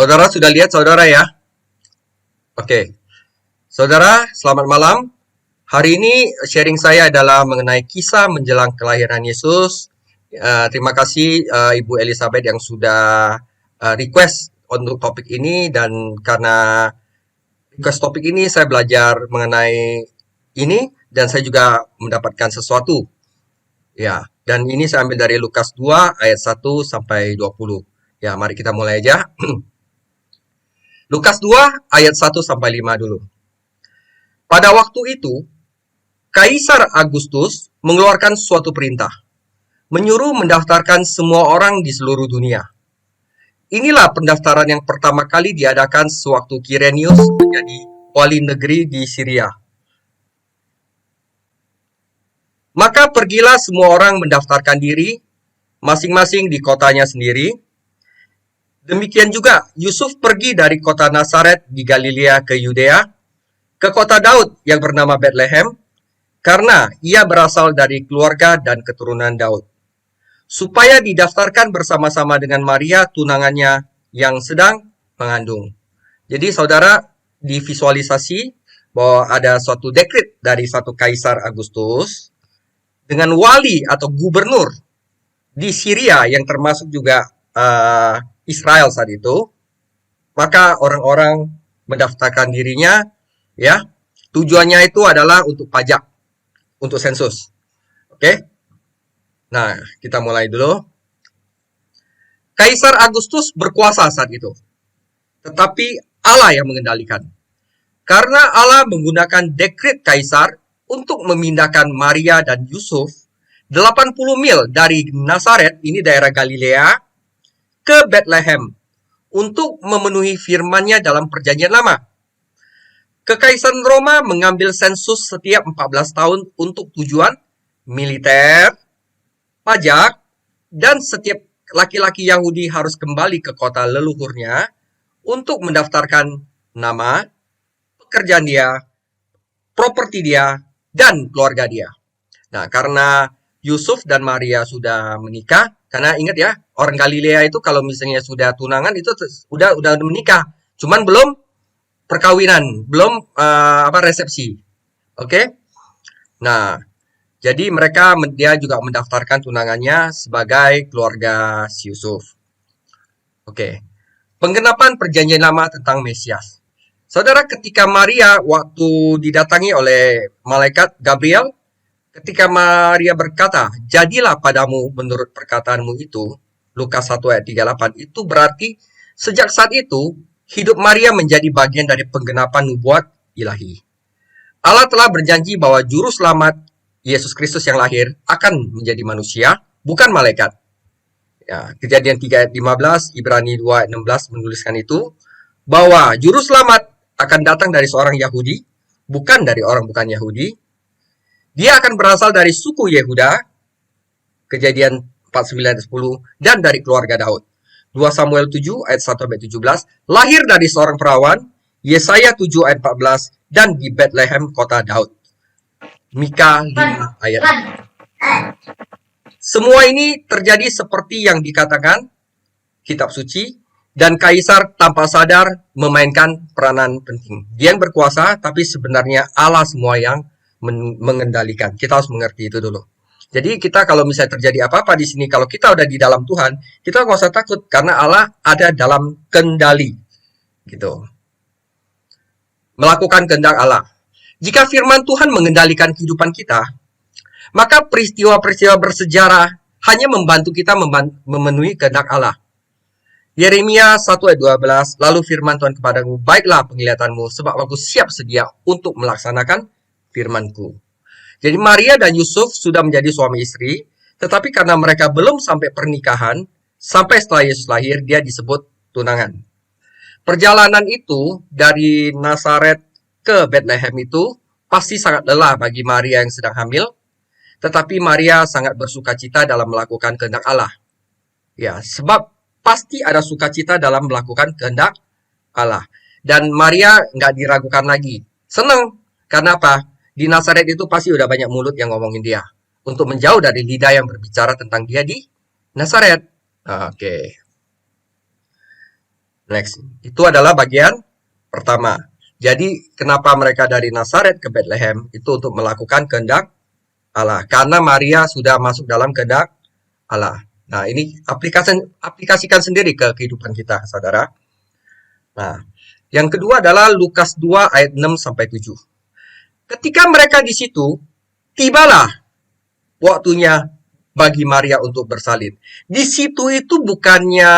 Saudara sudah lihat saudara ya? Oke. Saudara, selamat malam. Hari ini sharing saya adalah mengenai kisah menjelang kelahiran Yesus. Terima kasih Ibu Elizabeth yang sudah request untuk topik ini, dan karena request topik ini saya belajar mengenai ini dan saya juga mendapatkan sesuatu. Ya, dan ini saya ambil dari Lukas 2 ayat 1 sampai 20. Ya, mari kita mulai aja. Lukas 2 ayat 1 sampai 5 dulu. Pada waktu itu, Kaisar Agustus mengeluarkan suatu perintah, menyuruh mendaftarkan semua orang di seluruh dunia. Inilah pendaftaran yang pertama kali diadakan sewaktu Quirinius menjadi wali negeri di Syria. Maka pergilah semua orang mendaftarkan diri, masing-masing di kotanya sendiri. Demikian juga Yusuf pergi dari kota Nazaret di Galilea ke Yudea, ke kota Daud yang bernama Bethlehem, karena ia berasal dari keluarga dan keturunan Daud, supaya didaftarkan bersama-sama dengan Maria tunangannya yang sedang mengandung. Jadi saudara divisualisasi bahwa ada suatu dekret dari satu Kaisar Agustus dengan wali atau gubernur di Syria yang termasuk juga Israel saat itu, maka orang-orang mendaftarkan dirinya, ya. Tujuannya itu adalah untuk pajak, untuk sensus. Oke. Nah, kita mulai dulu. Kaisar Agustus berkuasa saat itu, tetapi Allah yang mengendalikan. Karena Allah menggunakan dekret Kaisar untuk memindahkan Maria dan Yusuf 80 mil dari Nazaret, ini daerah Galilea, ke Bethlehem untuk memenuhi firman-Nya dalam Perjanjian Lama. Kekaisaran Roma mengambil sensus setiap 14 tahun untuk tujuan militer, pajak, dan setiap laki-laki Yahudi harus kembali ke kota leluhurnya untuk mendaftarkan nama, pekerjaan dia, properti dia, dan keluarga dia. Nah, karena Yusuf dan Maria sudah menikah, karena ingat ya, orang Galilea itu kalau misalnya sudah tunangan itu udah menikah, cuman belum perkawinan, belum resepsi. Oke? Nah, jadi dia juga mendaftarkan tunangannya sebagai keluarga si Yusuf. Oke. Penggenapan Perjanjian Lama tentang Mesias. Saudara, ketika Maria waktu didatangi oleh malaikat Gabriel, ketika Maria berkata, "Jadilah padamu menurut perkataanmu itu," Lukas 1 ayat 38, itu berarti sejak saat itu, hidup Maria menjadi bagian dari penggenapan nubuat ilahi. Allah telah berjanji bahwa juru selamat Yesus Kristus yang lahir akan menjadi manusia, bukan malaikat. Ya, Kejadian 3 ayat 15, Ibrani 2 ayat 16 menuliskan itu, bahwa juru selamat akan datang dari seorang Yahudi, bukan dari orang bukan Yahudi. Dia akan berasal dari suku Yehuda, Kejadian 49 ayat 10, dan dari keluarga Daud. 2 Samuel 7 ayat 1 sampai 17, lahir dari seorang perawan, Yesaya 7 ayat 14, dan di Bethlehem kota Daud. Mika 5 ayat 4. Semua ini terjadi seperti yang dikatakan kitab suci, dan Kaisar tanpa sadar memainkan peranan penting. Dia yang berkuasa, tapi sebenarnya Allah semua yang mengendalikan. Kita harus mengerti itu dulu. Jadi kita kalau misalnya terjadi apa-apa di sini, kalau kita udah di dalam Tuhan, kita nggak usah takut karena Allah ada dalam kendali, gitu. Melakukan kehendak Allah. Jika firman Tuhan mengendalikan kehidupan kita, maka peristiwa-peristiwa bersejarah hanya membantu kita memenuhi kehendak Allah. Yeremia 1 ayat 12, lalu firman Tuhan kepadaku, "Baiklah penglihatanmu, sebab aku siap sedia untuk melaksanakan firman-Ku." Jadi Maria dan Yusuf sudah menjadi suami istri, tetapi karena mereka belum sampai pernikahan, sampai setelah Yesus lahir, dia disebut tunangan. Perjalanan itu dari Nazaret ke Bethlehem itu pasti sangat lelah bagi Maria yang sedang hamil, tetapi Maria sangat bersukacita dalam melakukan kehendak Allah. Ya, sebab pasti ada sukacita dalam melakukan kehendak Allah. Dan Maria nggak diragukan lagi. Senang. Karena apa? Di Nazaret itu pasti udah banyak mulut yang ngomongin dia. Untuk menjauh dari lidah yang berbicara tentang dia di Nazaret. Oke. Next, itu adalah bagian pertama. Jadi, kenapa mereka dari Nazaret ke Bethlehem? Itu untuk melakukan kehendak Allah. Karena Maria sudah masuk dalam kehendak Allah. Nah, ini aplikasikan sendiri ke kehidupan kita, saudara. Nah, yang kedua adalah Lukas 2 ayat 6 sampai 7. Ketika mereka di situ, tibalah waktunya bagi Maria untuk bersalin. Di situ itu bukannya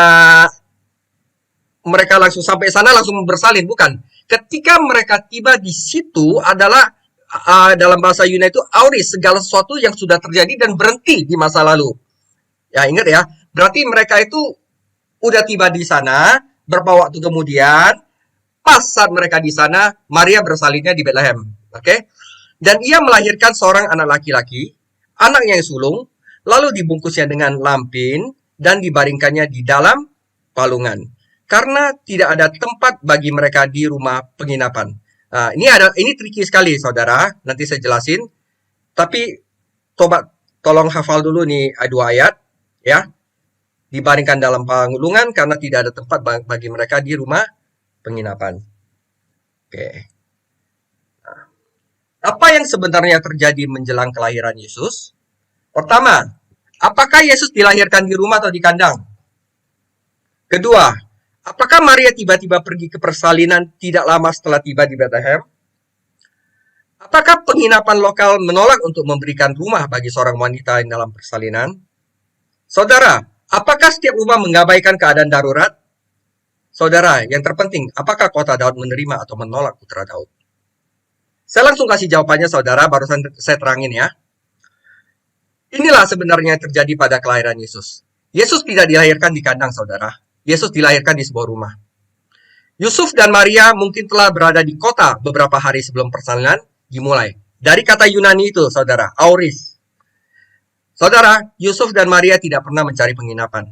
mereka langsung sampai sana langsung bersalin, bukan. Ketika mereka tiba di situ adalah dalam bahasa Yunani itu auris, segala sesuatu yang sudah terjadi dan berhenti di masa lalu. Ya, ingat ya. Berarti mereka itu udah tiba di sana, berapa waktu kemudian, pas saat mereka di sana, Maria bersalinnya di Bethlehem. Oke? Dan ia melahirkan seorang anak laki-laki, anaknya yang sulung, lalu dibungkusnya dengan lampin dan dibaringkannya di dalam palungan. Karena tidak ada tempat bagi mereka di rumah penginapan. Nah, ini tricky sekali, saudara. Nanti saya jelasin. Tapi coba tolong hafal dulu nih dua ayat, ya. Dibaringkan dalam palungan karena tidak ada tempat bagi mereka di rumah penginapan. Oke. Nah, apa yang sebenarnya terjadi menjelang kelahiran Yesus? Pertama, apakah Yesus dilahirkan di rumah atau di kandang? Kedua, apakah Maria tiba-tiba pergi ke persalinan tidak lama setelah tiba di Bethlehem? Apakah penginapan lokal menolak untuk memberikan rumah bagi seorang wanita yang dalam persalinan? Saudara, apakah setiap rumah mengabaikan keadaan darurat? Saudara, yang terpenting, apakah kota Daud menerima atau menolak putra Daud? Saya langsung kasih jawabannya, saudara, barusan saya terangin ya. Inilah sebenarnya yang terjadi pada kelahiran Yesus. Yesus tidak dilahirkan di kandang, saudara. Yesus dilahirkan di sebuah rumah. Yusuf dan Maria mungkin telah berada di kota beberapa hari sebelum persalinan dimulai. Dari kata Yunani itu, saudara, auris. Saudara, Yusuf dan Maria tidak pernah mencari penginapan.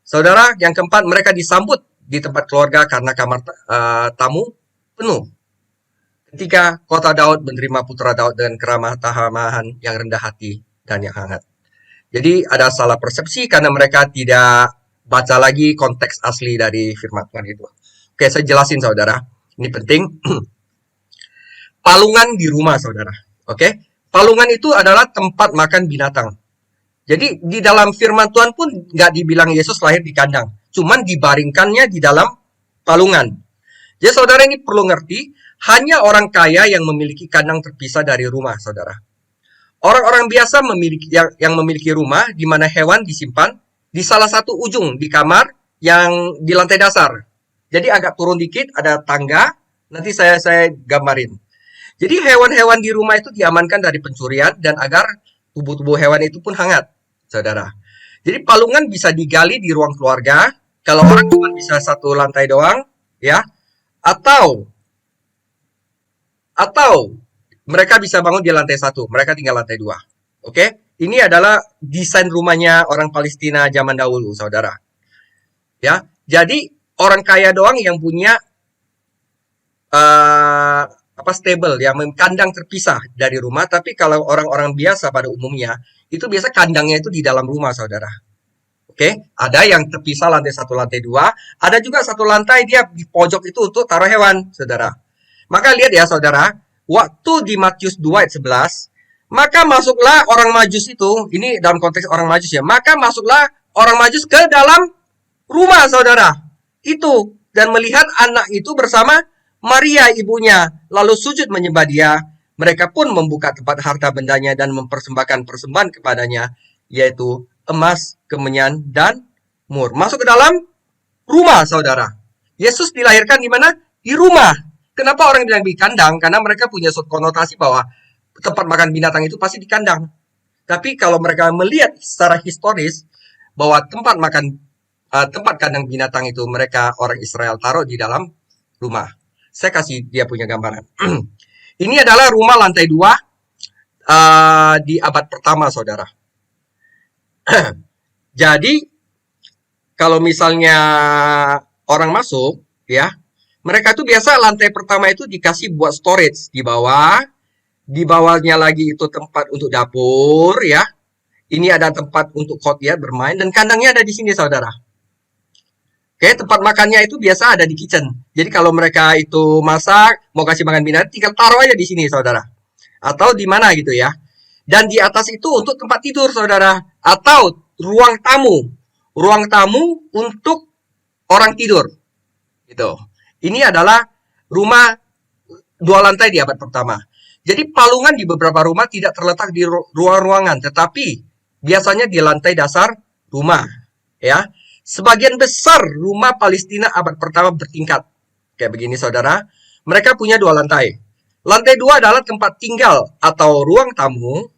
Saudara, yang keempat, mereka disambut di tempat keluarga karena kamar tamu penuh. Ketika kota Daud menerima putra Daud dengan keramah tamahan yang rendah hati dan yang hangat. Jadi ada salah persepsi karena mereka tidak baca lagi konteks asli dari firman Tuhan itu. Oke, saya jelasin, saudara. Ini penting. Palungan di rumah, saudara. Oke, palungan itu adalah tempat makan binatang. Jadi di dalam firman Tuhan pun nggak dibilang Yesus lahir di kandang. Cuman dibaringkannya di dalam palungan. Jadi saudara ini perlu ngerti, hanya orang kaya yang memiliki kandang terpisah dari rumah, saudara. Orang-orang biasa yang memiliki rumah di mana hewan disimpan di salah satu ujung di kamar yang di lantai dasar. Jadi agak turun dikit, ada tangga, nanti saya gambarin. Jadi hewan-hewan di rumah itu diamankan dari pencurian dan agar tubuh-tubuh hewan itu pun hangat, saudara. Jadi palungan bisa digali di ruang keluarga, kalau orang cuma bisa satu lantai doang, ya. Atau mereka bisa bangun di lantai 1, mereka tinggal lantai 2. Oke? Ini adalah desain rumahnya orang Palestina zaman dahulu, saudara. Ya, jadi orang kaya doang yang punya stable, ya, kandang terpisah dari rumah. Tapi kalau orang-orang biasa pada umumnya, itu biasa kandangnya itu di dalam rumah, saudara. Oke, ada yang terpisah lantai 1, lantai 2, ada juga satu lantai dia di pojok itu untuk taruh hewan, saudara. Maka lihat ya, saudara, waktu di Matius 2 ayat 11, maka masuklah orang Majus itu, ini dalam konteks orang Majus ya, maka masuklah orang Majus ke dalam rumah, saudara. Itu, dan melihat anak itu bersama Maria ibunya, lalu sujud menyembah dia. Mereka pun membuka tempat harta bendanya dan mempersembahkan persembahan kepadanya, yaitu emas, kemenyan, dan mur. Masuk ke dalam rumah, saudara. Yesus dilahirkan di mana? Di rumah. Kenapa orang bilang di kandang? Karena mereka punya suatu konotasi bahwa tempat makan binatang itu pasti di kandang. Tapi kalau mereka melihat secara historis bahwa tempat kandang binatang itu mereka orang Israel taruh di dalam rumah. Saya kasih dia punya gambaran. Ini adalah rumah lantai 2 di abad pertama, saudara. Jadi kalau misalnya orang masuk, ya, mereka tuh biasa lantai pertama itu dikasih buat storage di bawah. Di bawahnya lagi itu tempat untuk dapur, ya. Ini ada tempat untuk courtyard bermain dan kandangnya ada di sini, saudara. Oke, Oke, tempat makannya itu biasa ada di kitchen. Jadi kalau mereka itu masak, mau kasih makan binatang, tinggal taruh aja di sini, saudara. Atau di mana gitu ya. Dan di atas itu untuk tempat tidur, saudara. Atau ruang tamu. Ruang tamu untuk orang tidur. Gitu. Ini adalah rumah 2 lantai di abad pertama. Jadi palungan di beberapa rumah tidak terletak di ruang-ruangan, tetapi biasanya di lantai dasar rumah. Ya, sebagian besar rumah Palestina abad pertama bertingkat. Kayak begini, saudara. Mereka punya 2 lantai. Lantai 2 adalah tempat tinggal atau ruang tamu.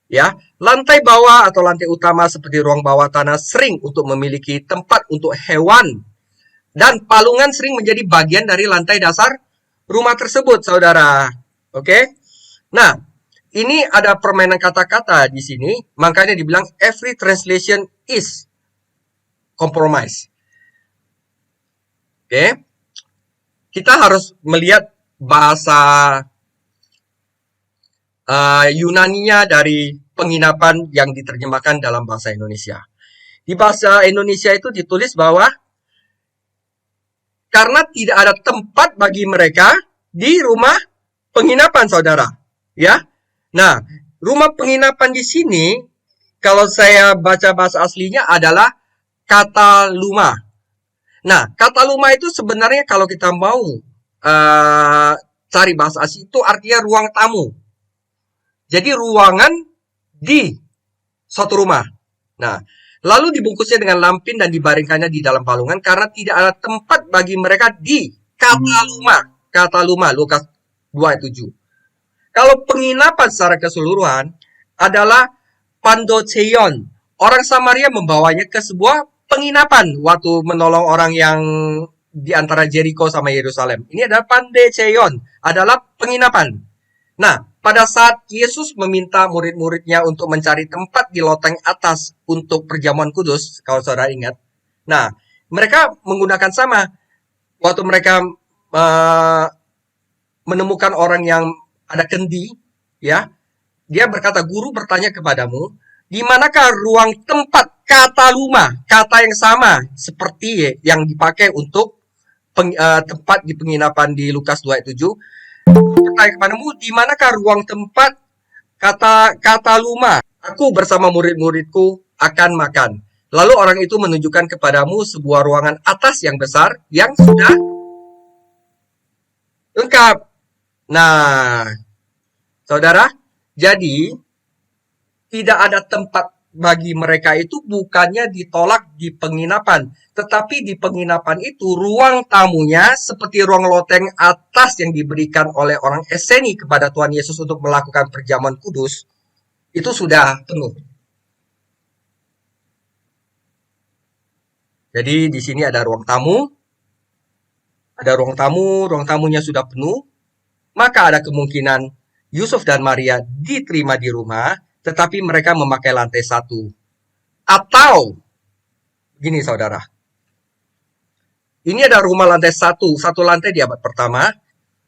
Ya, lantai bawah atau lantai utama seperti ruang bawah tanah sering untuk memiliki tempat untuk hewan. Dan palungan sering menjadi bagian dari lantai dasar rumah tersebut, saudara. Oke? Nah, ini ada permainan kata-kata di sini, makanya dibilang every translation is compromise. Oke? Kita harus melihat bahasa Yunaninya dari penginapan yang diterjemahkan dalam bahasa Indonesia. Di bahasa Indonesia itu ditulis bahwa karena tidak ada tempat bagi mereka di rumah penginapan, saudara. Ya, nah, rumah penginapan di sini, kalau saya baca bahasa aslinya adalah kata luma. Nah, kata luma itu sebenarnya kalau kita mau cari bahasa asli itu artinya ruang tamu. Jadi ruangan di suatu rumah. Nah, lalu dibungkusnya dengan lampin dan dibaringkannya di dalam palungan karena tidak ada tempat bagi mereka di kata luma. Kata luma, Lukas 2 ayat 7. Kalau penginapan secara keseluruhan adalah pandoceion. Orang Samaria membawanya ke sebuah penginapan waktu menolong orang yang di antara Jericho sama Yerusalem. Ini adalah pandoceion, adalah penginapan. Nah, pada saat Yesus meminta murid-muridnya untuk mencari tempat di loteng atas untuk perjamuan kudus, kalau saudara ingat. Nah, mereka menggunakan sama. Waktu mereka menemukan orang yang ada kendi, ya, dia berkata, guru bertanya kepadamu, di manakah ruang tempat kata luma, kata yang sama seperti yang dipakai untuk tempat di penginapan di Lukas 2 ayat 7. Bertanya kepadamu, di manakah ruang tempat kata luma? Aku bersama murid-muridku akan makan. Lalu orang itu menunjukkan kepadamu sebuah ruangan atas yang besar yang sudah lengkap. Nah, saudara, jadi tidak ada tempat bagi mereka itu bukannya ditolak di penginapan, tetapi di penginapan itu ruang tamunya seperti ruang loteng atas yang diberikan oleh orang Eseni kepada Tuhan Yesus untuk melakukan perjamuan kudus itu sudah penuh. Jadi di sini ada ruang tamunya sudah penuh, maka ada kemungkinan Yusuf dan Maria diterima di rumah, tetapi mereka memakai lantai 1. Atau, gini saudara, ini ada rumah lantai 1 lantai di abad pertama,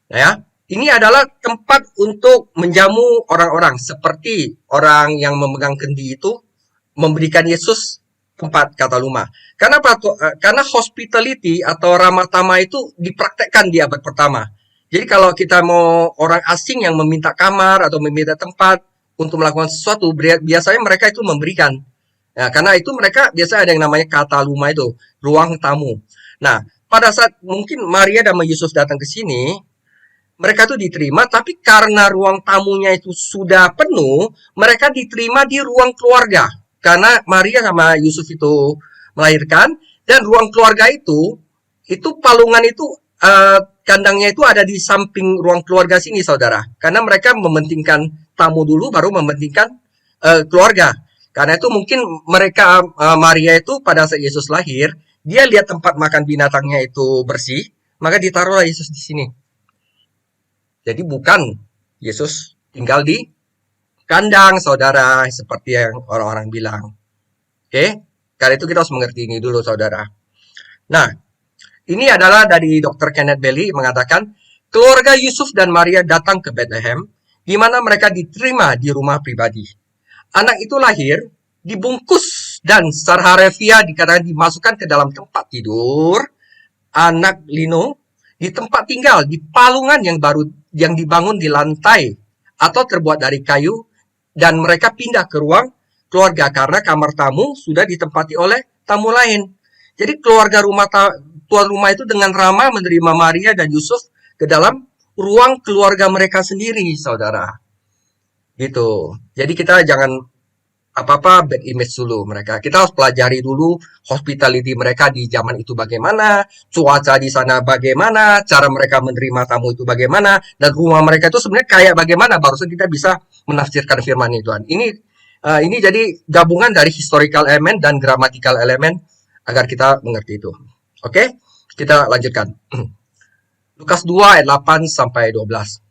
ya. Ini adalah tempat untuk menjamu orang-orang, seperti orang yang memegang kendi itu memberikan Yesus tempat kata luma. Karena hospitality atau ramah tamah itu dipraktekkan di abad pertama. Jadi kalau kita mau orang asing yang meminta kamar atau meminta tempat untuk melakukan sesuatu, biasanya mereka itu memberikan. Nah, karena itu mereka biasanya ada yang namanya kata luma itu, ruang tamu. Nah, pada saat mungkin Maria dan Yusuf datang ke sini, mereka itu diterima, tapi karena ruang tamunya itu sudah penuh, mereka diterima di ruang keluarga. Karena Maria sama Yusuf itu melahirkan, dan ruang keluarga itu palungan itu, kandangnya itu ada di samping ruang keluarga sini, saudara. Karena mereka mementingkan tamu dulu, baru mementingkan keluarga. Karena itu mungkin mereka, Maria itu pada saat Yesus lahir, dia lihat tempat makan binatangnya itu bersih, maka ditaruhlah Yesus di sini. Jadi bukan Yesus tinggal di kandang, saudara, seperti yang orang-orang bilang. Oke? Karena itu kita harus mengerti ini dulu, saudara. Nah, ini adalah dari Dr. Kenneth Bailey mengatakan, keluarga Yusuf dan Maria datang ke Bethlehem, di mana mereka diterima di rumah pribadi. Anak itu lahir, dibungkus Dan secara harfiah dikatakan dimasukkan ke dalam tempat tidur anak lino, di tempat tinggal, di palungan yang baru yang dibangun di lantai atau terbuat dari kayu, dan mereka pindah ke ruang keluarga karena kamar tamu sudah ditempati oleh tamu lain. Jadi keluarga tuan rumah itu dengan ramah menerima Maria dan Yusuf ke dalam ruang keluarga mereka sendiri, saudara. Gitu. Jadi kita jangan apa-apa bad image dulu mereka. Kita harus pelajari dulu hospitality mereka di zaman itu bagaimana, cuaca di sana bagaimana, cara mereka menerima tamu itu bagaimana, dan rumah mereka itu sebenarnya kayak bagaimana, barusan kita bisa menafsirkan firman Tuhan. Ini jadi gabungan dari historical element dan grammatical element agar kita mengerti itu. Oke, kita lanjutkan. Lukas 2 ayat 8 sampai 12.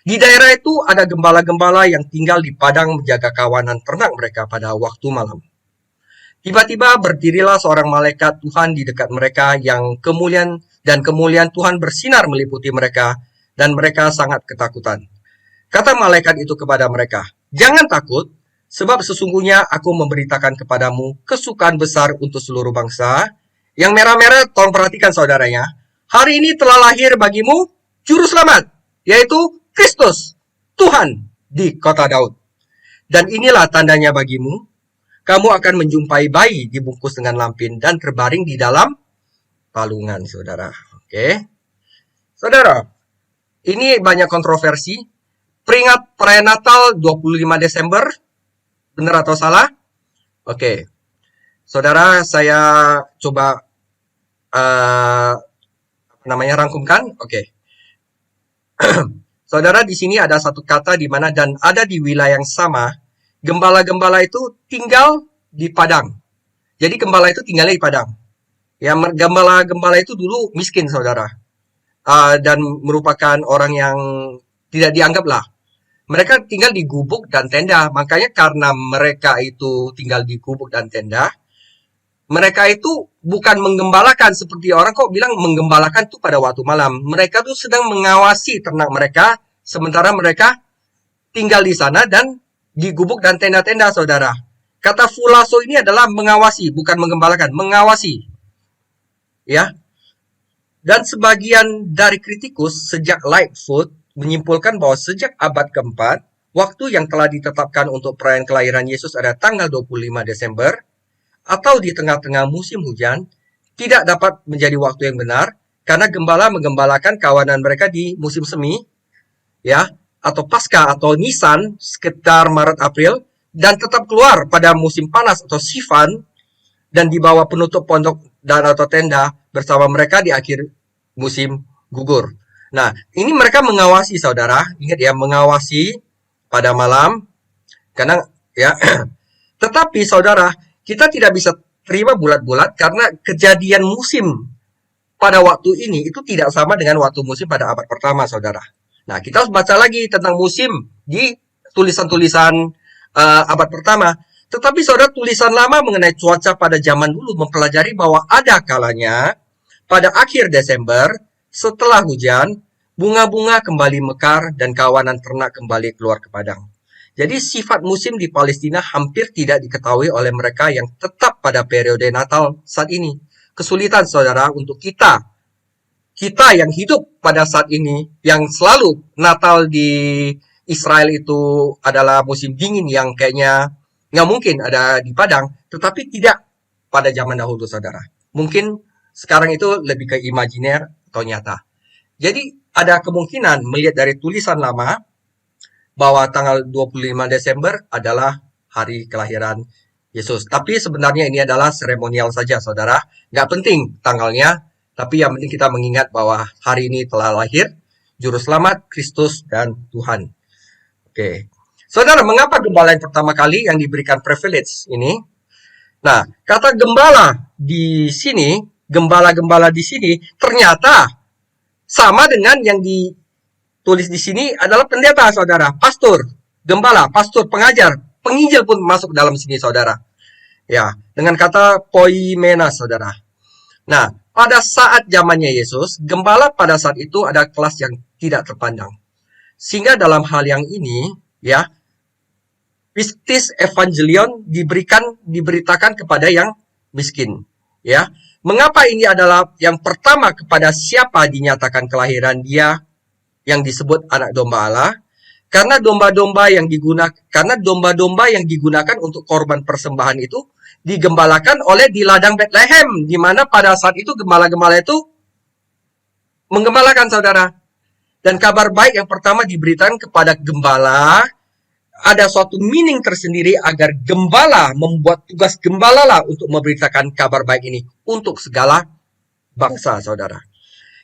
Di daerah itu ada gembala-gembala yang tinggal di padang menjaga kawanan ternak mereka pada waktu malam. Tiba-tiba berdirilah seorang malaikat Tuhan di dekat mereka yang kemuliaan Tuhan bersinar meliputi mereka dan mereka sangat ketakutan. Kata malaikat itu kepada mereka, "Jangan takut, sebab sesungguhnya aku memberitakan kepadamu kesukaan besar untuk seluruh bangsa." Yang merah-merah, tolong perhatikan saudaranya. Hari ini telah lahir bagimu juru selamat, yaitu Kristus, Tuhan di kota Daud. Dan inilah tandanya bagimu, kamu akan menjumpai bayi dibungkus dengan lampin dan terbaring di dalam palungan, saudara. Oke. Saudara, ini banyak kontroversi. Peringat perayaan Natal 25 Desember, benar atau salah? Oke. Saudara, saya coba rangkumkan. Oke. Saudara, di sini ada satu kata di mana dan ada di wilayah yang sama, gembala-gembala itu tinggal di padang. Jadi gembala itu tinggalnya di padang. Ya, gembala-gembala itu dulu miskin, saudara. Dan merupakan orang yang tidak dianggap lah. Mereka tinggal di gubuk dan tenda. Makanya karena mereka itu tinggal di gubuk dan tenda, mereka itu bukan menggembalakan seperti orang kok bilang menggembalakan tuh pada waktu malam. Mereka tuh sedang mengawasi ternak mereka, sementara mereka tinggal di sana dan di gubuk dan tenda-tenda, saudara. Kata fulaso ini adalah mengawasi, bukan menggembalakan, mengawasi. Ya. Dan sebagian dari kritikus sejak Lightfoot menyimpulkan bahwa sejak abad keempat, waktu yang telah ditetapkan untuk perayaan kelahiran Yesus ada tanggal 25 Desember, atau di tengah-tengah musim hujan, tidak dapat menjadi waktu yang benar, karena gembala menggembalakan kawanan mereka di musim semi, ya, atau pasca atau Nisan, sekitar Maret-April, dan tetap keluar pada musim panas atau Sivan, dan dibawa penutup pondok dan atau tenda bersama mereka di akhir musim gugur. Nah, ini mereka mengawasi, saudara, ingat ya, mengawasi pada malam, karena, ya, tetapi, saudara, kita tidak bisa terima bulat-bulat karena kejadian musim pada waktu ini itu tidak sama dengan waktu musim pada abad pertama, saudara. Nah, kita harus baca lagi tentang musim di tulisan-tulisan abad pertama. Tetapi, saudara, tulisan lama mengenai cuaca pada zaman dulu mempelajari bahwa ada kalanya pada akhir Desember, setelah hujan, bunga-bunga kembali mekar dan kawanan ternak kembali keluar ke padang. Jadi sifat musim di Palestina hampir tidak diketahui oleh mereka yang tetap pada periode Natal saat ini. Kesulitan, saudara, untuk kita yang hidup pada saat ini, yang selalu Natal di Israel itu adalah musim dingin yang kayaknya nggak mungkin ada di Padang, tetapi tidak pada zaman dahulu, saudara. Mungkin sekarang itu lebih ke imajiner atau nyata. Jadi ada kemungkinan melihat dari tulisan lama, bahwa tanggal 25 Desember adalah hari kelahiran Yesus. Tapi sebenarnya ini adalah seremonial saja, saudara. Nggak penting tanggalnya, tapi yang penting kita mengingat bahwa hari ini telah lahir Juru Selamat, Kristus, dan Tuhan. Oke. Saudara, mengapa gembala yang pertama kali yang diberikan privilege ini? Nah, kata gembala di sini, gembala-gembala di sini, ternyata sama dengan yang tulis di sini adalah pendeta, saudara, pastor, gembala, pastor, pengajar, penginjil pun masuk dalam sini, saudara. Ya, dengan kata poimena, saudara. Nah, pada saat zamannya Yesus, gembala pada saat itu ada kelas yang tidak terpandang. Sehingga dalam hal yang ini, ya, pistis evangelion diberitakan kepada yang miskin. Ya, mengapa ini adalah yang pertama kepada siapa dinyatakan kelahiran dia yang disebut anak domba Allah? Karena domba-domba yang digunakan untuk korban persembahan itu digembalakan oleh di ladang Bethlehem, di mana pada saat itu gembala-gembala itu menggembalakan, saudara. Dan kabar baik yang pertama diberitakan kepada gembala, ada suatu meaning tersendiri agar gembala membuat tugas gembala lah untuk memberitakan kabar baik ini untuk segala bangsa, saudara.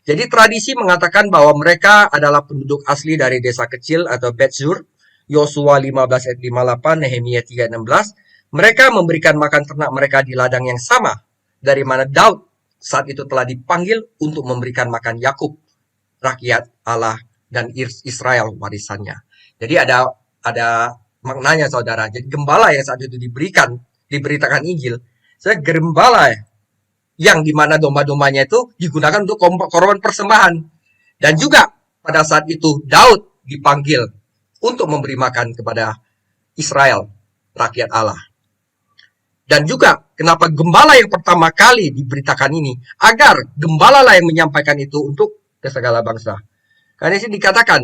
Jadi tradisi mengatakan bahwa mereka adalah penduduk asli dari desa kecil atau Bethzur, Yosua 15 ayat 58, Nehemia 3:16. Mereka memberikan makan ternak mereka di ladang yang sama dari mana Daud saat itu telah dipanggil untuk memberikan makan Yakub, rakyat Allah dan Israel warisannya. Jadi ada maknanya, saudara. Jadi gembala yang saat itu diberitakan Injil, saya gembala yang dimana domba-dombanya itu digunakan untuk korban persembahan. Dan juga pada saat itu Daud dipanggil untuk memberi makan kepada Israel, rakyat Allah. Dan juga kenapa gembala yang pertama kali diberitakan ini, agar gembala lah yang menyampaikan itu untuk ke segala bangsa. Karena di sini dikatakan,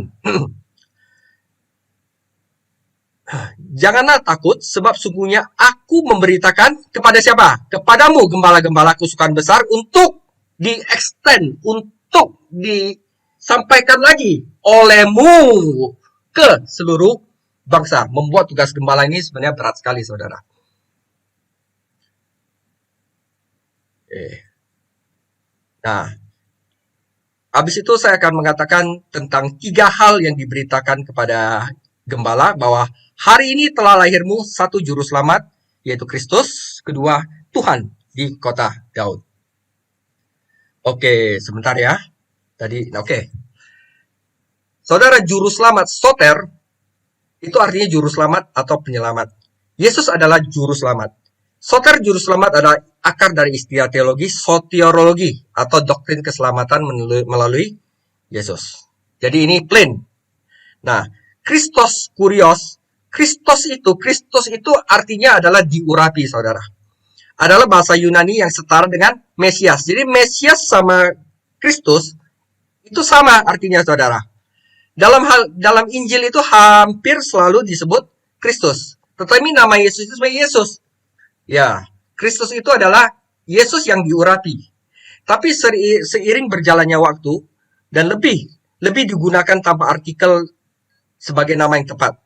janganlah takut, sebab sungguhnya aku memberitakan kepada siapa? Kepadamu, gembala-gembala kesukaan besar, untuk di-extend, untuk disampaikan lagi olehmu ke seluruh bangsa. Membuat tugas gembala ini sebenarnya berat sekali, saudara. Nah, habis itu saya akan mengatakan tentang 3 hal yang diberitakan kepada gembala, bahwa hari ini telah lahirmu satu juru selamat, yaitu Kristus. Kedua, Tuhan di kota Daud. Oke, sebentar ya. Saudara, juru selamat, soter, itu artinya juru selamat atau penyelamat. Yesus adalah juru selamat. Soter, juru selamat, adalah akar dari istilah teologi soteriologi atau doktrin keselamatan melalui Yesus. Jadi ini plain. Nah, Kristus kurios, Kristus itu artinya adalah diurapi, saudara. Adalah bahasa Yunani yang setara dengan Mesias. Jadi Mesias sama Kristus itu sama artinya, saudara. Dalam Injil itu hampir selalu disebut Kristus. Tetapi nama Yesus itu sebagai Yesus. Ya, Kristus itu adalah Yesus yang diurapi. Tapi seiring berjalannya waktu dan lebih digunakan tanpa artikel sebagai nama yang tepat.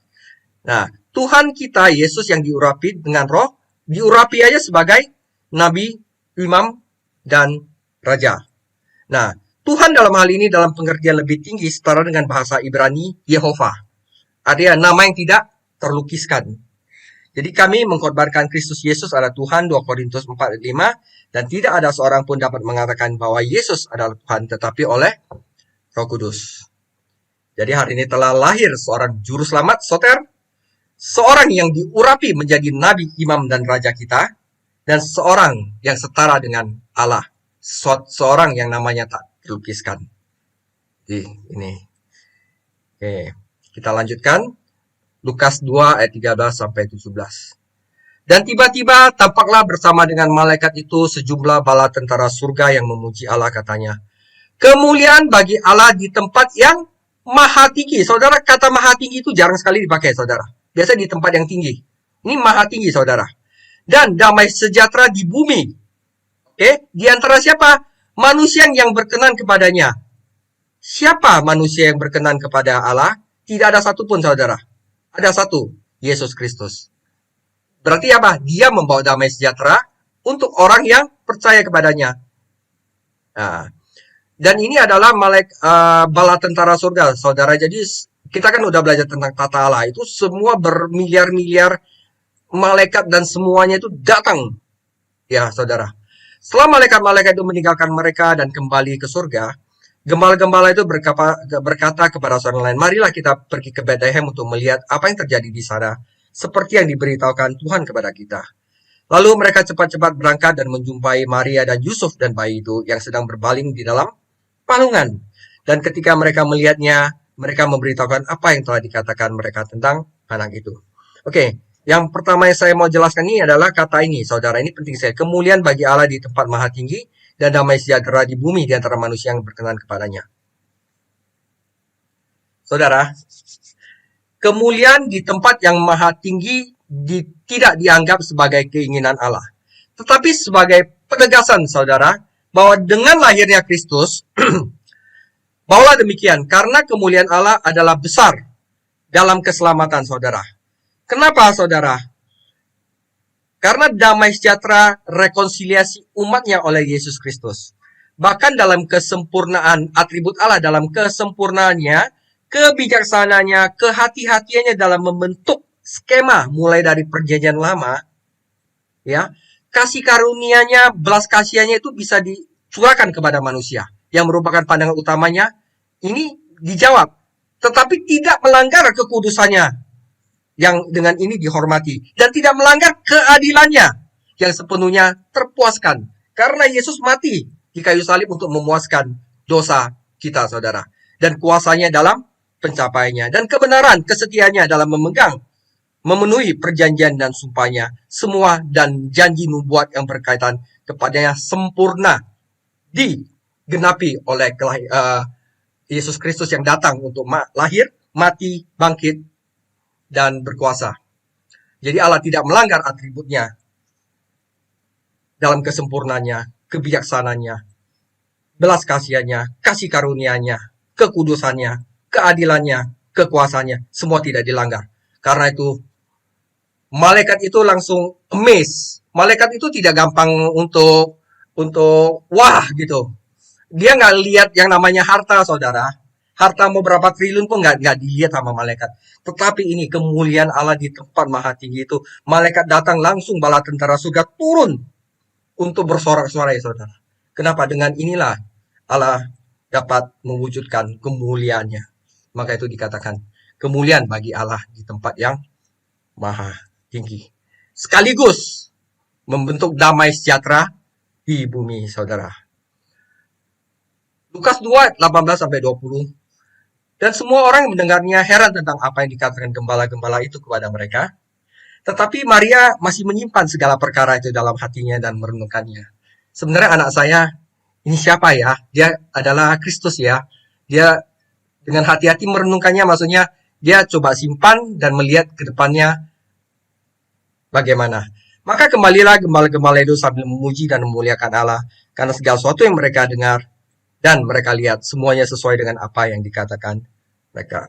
Nah, Tuhan kita Yesus yang diurapi dengan Roh, diurapi aja sebagai nabi, imam, dan raja. Nah, Tuhan dalam hal ini dalam pengertian lebih tinggi setara dengan bahasa Ibrani Yehova. Artinya nama yang tidak terlukiskan. Jadi kami mengkorbankan Kristus Yesus adalah Tuhan, 2 Korintus 4:5, dan tidak ada seorang pun dapat mengatakan bahwa Yesus adalah Tuhan, tetapi oleh Roh Kudus. Jadi hari ini telah lahir seorang juru selamat, soter, seorang yang diurapi menjadi nabi, imam, dan raja kita, dan seorang yang setara dengan Allah, seorang yang namanya tak terlukiskan. Jadi ini. Oke, kita lanjutkan. Lukas 2 ayat 13 sampai 17. Dan tiba-tiba tampaklah bersama dengan malaikat itu sejumlah bala tentara surga yang memuji Allah, katanya, kemuliaan bagi Allah di tempat yang maha tinggi. Saudara, kata maha tinggi itu jarang sekali dipakai, saudara. Biasa di tempat yang tinggi. Ini maha tinggi, saudara. Dan damai sejahtera di bumi. Oke, di antara siapa? Manusia yang berkenan kepadanya. Siapa manusia yang berkenan kepada Allah? Tidak ada satupun, saudara. Ada satu, Yesus Kristus. Berarti apa? Dia membawa damai sejahtera untuk orang yang percaya kepadanya. Nah, dan ini adalah bala tentara surga, saudara. Jadi kita kan udah belajar tentang tata Allah. Itu semua bermiliar-miliar malaikat dan semuanya itu datang. Ya, saudara. Setelah malaikat-malaikat itu meninggalkan mereka dan kembali ke surga, gembala-gembala itu berkata kepada orang lain, marilah kita pergi ke Bethlehem untuk melihat apa yang terjadi di sana, seperti yang diberitahukan Tuhan kepada kita. Lalu mereka cepat-cepat berangkat dan menjumpai Maria dan Yusuf dan bayi itu yang sedang berbaling di dalam palungan. Dan ketika mereka melihatnya, mereka memberitahukan apa yang telah dikatakan mereka tentang anak itu. Oke, Yang pertama yang saya mau jelaskan ini adalah kata ini, saudara. Ini penting sekali. Kemuliaan bagi Allah di tempat maha tinggi dan damai sejahtera di bumi di antara manusia yang berkenan kepadanya. Saudara, kemuliaan di tempat yang maha tinggi tidak dianggap sebagai keinginan Allah, tetapi sebagai penegasan, saudara, bahwa dengan lahirnya Kristus, bahwa demikian, karena kemuliaan Allah adalah besar dalam keselamatan, saudara. Kenapa, saudara? Karena damai sejahtera rekonsiliasi umatnya oleh Yesus Kristus. Bahkan dalam kesempurnaan atribut Allah, dalam kesempurnaannya, kebijaksanaannya, kehati-hatiannya dalam membentuk skema mulai dari perjanjian lama, ya, kasih karunia-Nya, belas kasihannya itu bisa dicurahkan kepada manusia. Yang merupakan pandangan utamanya, ini dijawab. Tetapi tidak melanggar kekudusannya, yang dengan ini dihormati. Dan tidak melanggar keadilannya, yang sepenuhnya terpuaskan. Karena Yesus mati di kayu salib untuk memuaskan dosa kita, saudara. Dan kuasanya dalam pencapaiannya. Dan kebenaran, kesetiaannya dalam memenuhi perjanjian dan sumpahnya, semua dan janji nubuat yang berkaitan kepadanya sempurna digenapi oleh Yesus Kristus yang datang untuk lahir, mati, bangkit, dan berkuasa. Jadi Allah tidak melanggar atributnya dalam kesempurnaannya, kebijaksanaannya, belas kasihannya, kasih karunia-Nya, kekudusannya, keadilannya, kekuasaannya, semua tidak dilanggar. Karena itu malaikat itu langsung amazed. Malaikat itu tidak gampang untuk wah gitu. Dia nggak lihat yang namanya harta, saudara. Harta mau berapa triliun pun nggak dilihat sama malaikat. Tetapi ini kemuliaan Allah di tempat maha tinggi itu. Malaikat datang langsung, bala tentara surga turun untuk bersorak-sorai, saudara. Kenapa? Dengan inilah Allah dapat mewujudkan kemuliaannya. Maka itu dikatakan kemuliaan bagi Allah di tempat yang maha tinggi. Sekaligus membentuk damai sejahtera di bumi, saudara. Lukas 2, 18-20. Dan semua orang yang mendengarnya heran tentang apa yang dikatakan gembala-gembala itu kepada mereka. Tetapi Maria masih menyimpan segala perkara itu dalam hatinya dan merenungkannya. Sebenarnya anak saya, ini siapa ya? Dia adalah Kristus ya. Dia dengan hati-hati merenungkannya, maksudnya dia coba simpan dan melihat ke depannya bagaimana. Maka kembalilah gembala-gembala itu sambil memuji dan memuliakan Allah. Karena segala sesuatu yang mereka dengar dan mereka lihat, semuanya sesuai dengan apa yang dikatakan mereka.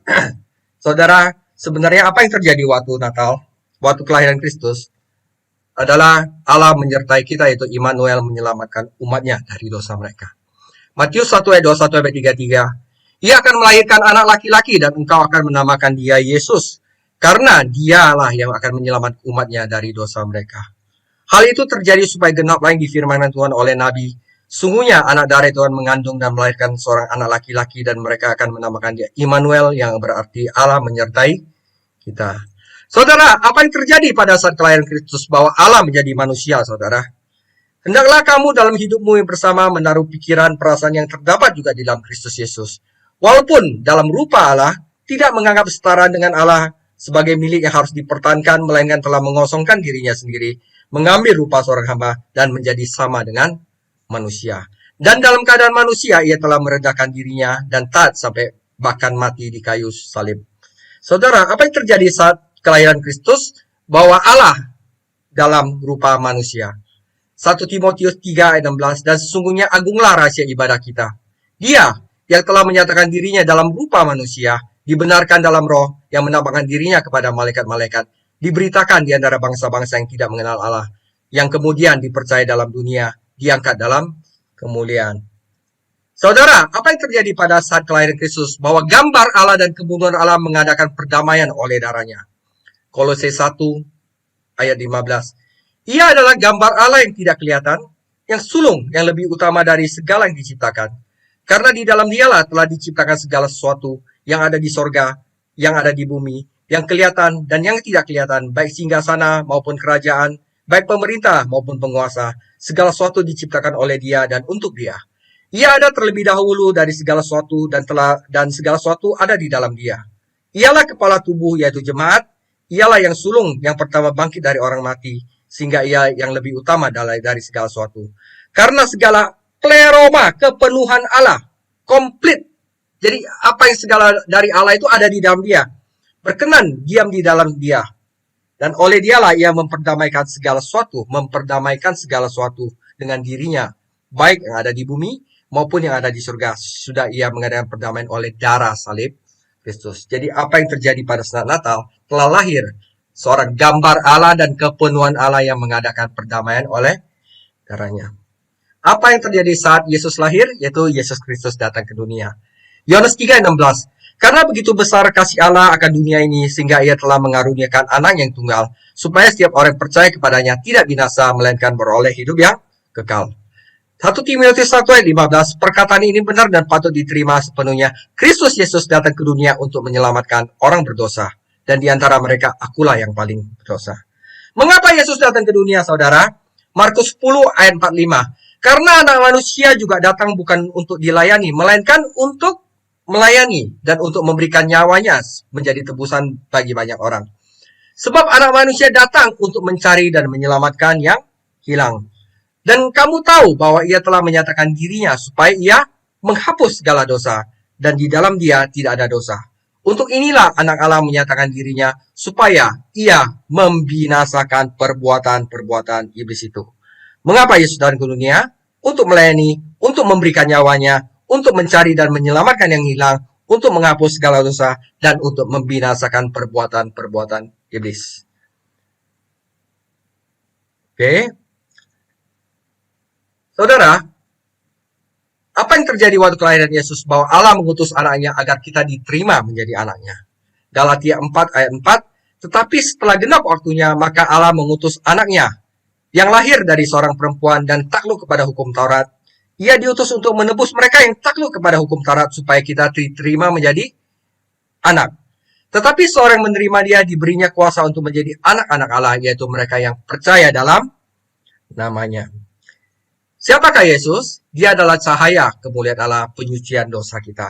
Saudara, sebenarnya apa yang terjadi waktu Natal, waktu kelahiran Kristus, adalah Allah menyertai kita, yaitu Immanuel, menyelamatkan umatnya dari dosa mereka. Matius 1 ayat 21-33, Ia akan melahirkan anak laki-laki dan engkau akan menamakan dia Yesus, karena dialah yang akan menyelamatkan umatnya dari dosa mereka. Hal itu terjadi supaya genaplah yang difirmankan Tuhan oleh Nabi. Sungguhnya anak dari Tuhan mengandung dan melahirkan seorang anak laki-laki dan mereka akan menamakan dia Immanuel, yang berarti Allah menyertai kita. Saudara, apa yang terjadi pada saat kelahiran Kristus bahwa Allah menjadi manusia, saudara? Hendaklah kamu dalam hidupmu yang bersama menaruh pikiran, perasaan yang terdapat juga di dalam Kristus Yesus. Walaupun dalam rupa Allah, tidak menganggap setara dengan Allah sebagai milik yang harus dipertahankan, melainkan telah mengosongkan dirinya sendiri, mengambil rupa seorang hamba dan menjadi sama dengan manusia. Dan dalam keadaan manusia, ia telah merendahkan dirinya dan taat sampai bahkan mati di kayu salib. Saudara, apa yang terjadi saat kelahiran Kristus? Bahwa Allah dalam rupa manusia. 1 Timotius 3 ayat 16, dan sesungguhnya agunglah rahasia ibadah kita. Dia yang telah menyatakan dirinya dalam rupa manusia, dibenarkan dalam roh, yang menampakkan dirinya kepada malaikat-malaikat, diberitakan di antara bangsa-bangsa yang tidak mengenal Allah, yang kemudian dipercaya dalam dunia, diangkat dalam kemuliaan. Saudara, apa yang terjadi pada saat kelahiran Kristus? Bahwa gambar Allah dan kemuliaan Allah mengadakan perdamaian oleh darahnya. Kolose 1 ayat 15. Ia adalah gambar Allah yang tidak kelihatan, yang sulung, yang lebih utama dari segala yang diciptakan. Karena di dalam dialah telah diciptakan segala sesuatu yang ada di sorga, yang ada di bumi, yang kelihatan dan yang tidak kelihatan, baik singgasana maupun kerajaan, baik pemerintah maupun penguasa. Segala sesuatu diciptakan oleh Dia dan untuk Dia. Ia ada terlebih dahulu dari segala sesuatu dan segala sesuatu ada di dalam Dia. Ialah kepala tubuh, yaitu jemaat. Ialah yang sulung yang pertama bangkit dari orang mati, sehingga ia yang lebih utama dari segala sesuatu. Karena segala pleroma, kepenuhan Allah, komplit. Jadi apa yang segala dari Allah itu ada di dalam dia. Berkenan diam di dalam dia. Dan oleh dialah ia memperdamaikan segala sesuatu dengan dirinya, baik yang ada di bumi maupun yang ada di surga. Sudah ia mengadakan perdamaian oleh darah salib Kristus. Jadi apa yang terjadi pada saat Natal, telah lahir seorang gambar Allah dan kepenuhan Allah yang mengadakan perdamaian oleh darahnya. Apa yang terjadi saat Yesus lahir? Yaitu Yesus Kristus datang ke dunia. Yohanes 3:16. Karena begitu besar kasih Allah akan dunia ini, sehingga ia telah mengaruniakan anak yang tunggal, supaya setiap orang yang percaya kepadanya tidak binasa, melainkan beroleh hidup yang kekal. 1 Timotius 1 ayat 15, perkataan ini benar dan patut diterima sepenuhnya. Kristus Yesus datang ke dunia untuk menyelamatkan orang berdosa, dan di antara mereka akulah yang paling berdosa. Mengapa Yesus datang ke dunia, saudara? Markus 10 ayat 45. Karena anak manusia juga datang bukan untuk dilayani, melainkan untuk melayani dan untuk memberikan nyawanya menjadi tebusan bagi banyak orang. Sebab anak manusia datang untuk mencari dan menyelamatkan yang hilang. Dan kamu tahu bahwa ia telah menyatakan dirinya supaya ia menghapus segala dosa, dan di dalam dia tidak ada dosa. Untuk inilah anak Allah menyatakan dirinya supaya ia membinasakan perbuatan-perbuatan iblis itu. Mengapa Yesus datang ke dunia? Untuk melayani, untuk memberikan nyawanya, untuk mencari dan menyelamatkan yang hilang, untuk menghapus segala dosa, dan untuk membinasakan perbuatan-perbuatan iblis. Oke. Saudara, apa yang terjadi waktu kelahiran Yesus? Bahwa Allah mengutus anaknya agar kita diterima menjadi anaknya. Galatia 4 ayat 4, tetapi setelah genap waktunya, maka Allah mengutus anaknya, yang lahir dari seorang perempuan dan takluk kepada hukum Taurat. Ia diutus untuk menebus mereka yang takluk kepada hukum Taurat, supaya kita diterima menjadi anak. Tetapi seorang yang menerima dia diberinya kuasa untuk menjadi anak-anak Allah, yaitu mereka yang percaya dalam namanya. Siapakah Yesus? Dia adalah cahaya kemuliaan Allah, penyucian dosa kita.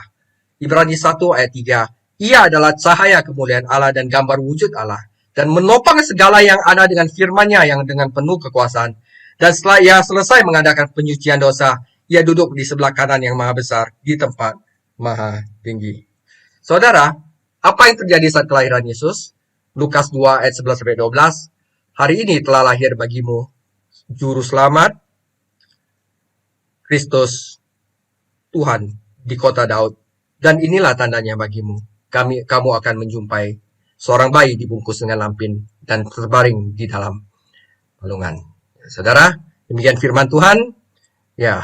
Ibrani 1 ayat 3. Ia adalah cahaya kemuliaan Allah dan gambar wujud Allah, dan menopang segala yang ada dengan firman-Nya yang dengan penuh kekuasaan. Dan setelah ia selesai mengadakan penyucian dosa, ia duduk di sebelah kanan yang maha besar, di tempat maha tinggi. Saudara, apa yang terjadi saat kelahiran Yesus? Lukas 2 ayat 11-12. Hari ini telah lahir bagimu Juru Selamat, Kristus Tuhan di kota Daud. Dan inilah tandanya bagimu. Kamu akan menjumpai seorang bayi dibungkus dengan lampin dan terbaring di dalam palungan. Saudara, demikian firman Tuhan. Ya,